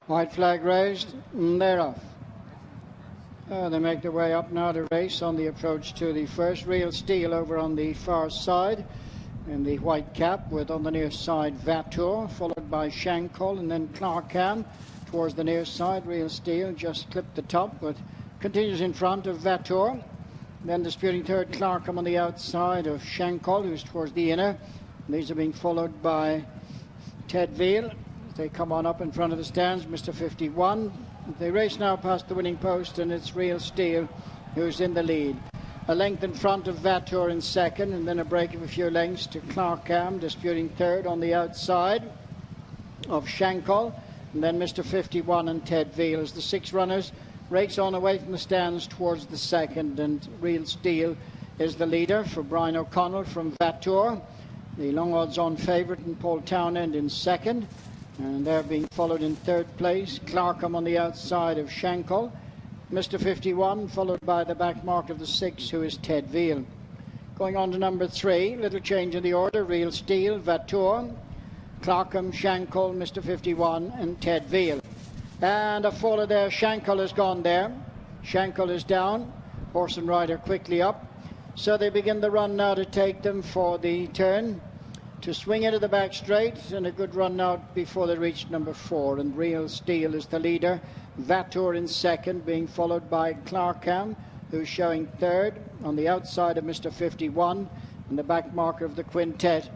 White flag raised, and they're off. They make their way up now to race on the approach to the first. Real Steel over on the far side in the white cap, with on the near side Vautour, followed by Shankle, and then Clarcam towards the near side. Real Steel just clipped the top, but continues in front of Vautour. Then disputing third, Clarcam on the outside of Shankle, who's towards the inner. These are being followed by Ted Veal. They come on up in front of the stands. Mr. 51. They race now past the winning post, and it's Real Steel who's in the lead. A length in front of Vautour in second, and then a break of a few lengths to Clarcam, disputing third on the outside of Shankle. And then Mr. 51 and Ted Veal as the six runners race on away from the stands towards the second, and Real Steel is the leader for Brian O'Connell from Vautour. The long odds on favourite in Paul Townend in second, and they're being followed in third place. Clarcam on the outside of Shankle. Mr. 51 followed by the back mark of the six, who is Ted Veal. Going on to number 3, little change in the order. Real Steel, Vautour, Clarcam, Shankle, Mr. 51 and Ted Veal. And a faller there. Shankle has gone there. Shankle is down. Horse and rider quickly up. So they begin the run now to take them for the turn, to swing into the back straight, and a good run out before they reach number 4. And Real Steel is the leader. Vautour in second, being followed by Clarcam, who's showing third on the outside of Mr. 51. And the back marker of the quintet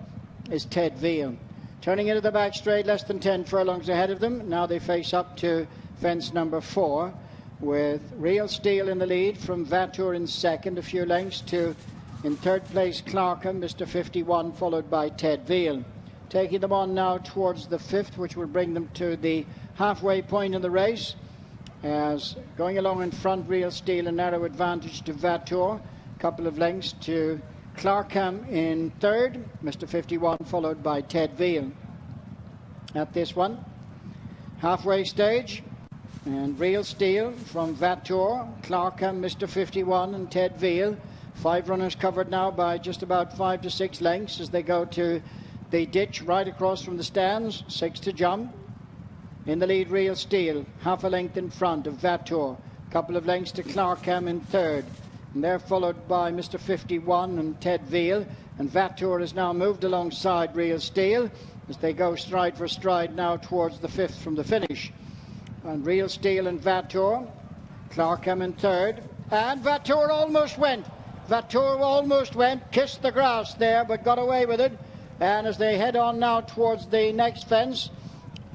is Ted Veal. Turning into the back straight, less than 10 furlongs ahead of them. Now they face up to fence number 4, with Real Steel in the lead from Vautour in second, a few lengths to, in third place, Clarcam, Mr. 51, followed by Ted Veal. Taking them on now towards the 5th, which will bring them to the halfway point in the race, as going along in front, Real Steel, a narrow advantage to Vautour, a couple of lengths to Clarcam in third, Mr. 51 followed by Ted Veal. At this one, halfway stage, and Real Steel from Vautour, Clarcam, Mr. 51 and Ted Veal. 5 runners covered now by just about 5 to 6 lengths as they go to the ditch right across from the stands. 6 to jump. In the lead, Real Steel, half a length in front of Vautour. Couple of lengths to Clarcam in third. And they're followed by Mr. 51 and Ted Veal. And Vautour has now moved alongside Real Steel as they go stride for stride now towards the 5th from the finish. And Real Steel and Vautour. Clarcam in third. And Vautour almost went. Vautour almost went, kissed the grass there, but got away with it. And as they head on now towards the next fence,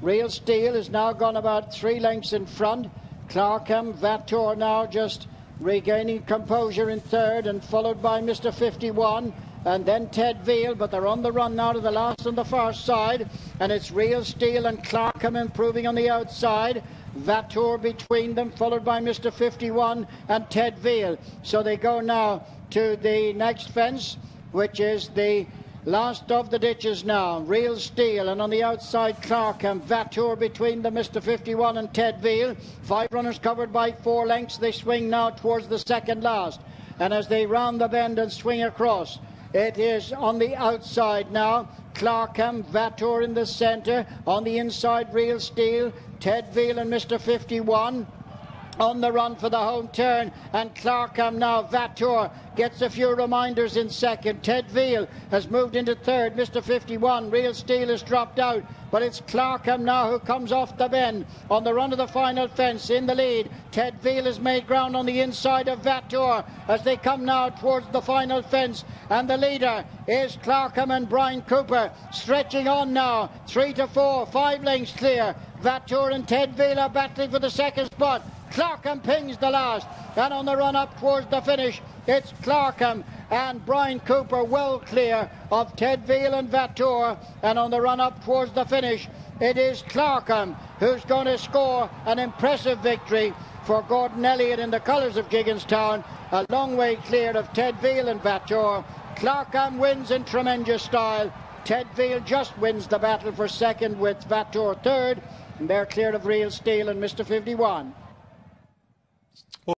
Real Steel has now gone about 3 lengths in front. Clarcam, Vautour now just regaining composure in third, and followed by Mr. 51 and then Ted Veal, but they're on the run now to the last on the far side, and it's Real Steel and Clarcam improving on the outside. Vautour between them, followed by Mr. 51 and Ted Veal. So they go now to the next fence, which is the last of the ditches now. Real Steel, and on the outside Clarcam, Vautour between them, Mr. 51 and Ted Veal. 5 runners covered by 4 lengths. They swing now towards the second last, and as they round the bend and swing across, it is on the outside now. Clarcam, Vautour in the centre. On the inside, Real Steel, Ted Veal and Mr. 51 on the run for the home turn, and Clarcam now. Vautour gets a few reminders in second. Ted Veal has moved into third. Mr. 51, Real Steel has dropped out, but it's Clarcam now who comes off the bend on the run of the final fence in the lead. Ted Veal has made ground on the inside of Vautour as they come now towards the final fence, and the leader is Clarcam and Brian Cooper stretching on now. 3 to 4, 5 lengths clear. Vautour and Ted Veal are battling for the second spot. Clarcam pings the last, and on the run up towards the finish, it's Clarcam and Brian Cooper well clear of Ted Veal and Vautour, and on the run up towards the finish, it is Clarcam who's going to score an impressive victory for Gordon Elliott in the colours of Gigginstown, a long way clear of Ted Veal and Vautour. Clarcam wins in tremendous style. Ted Veal just wins the battle for second, with Vautour third, and they're clear of Real Steel and Mr. 51.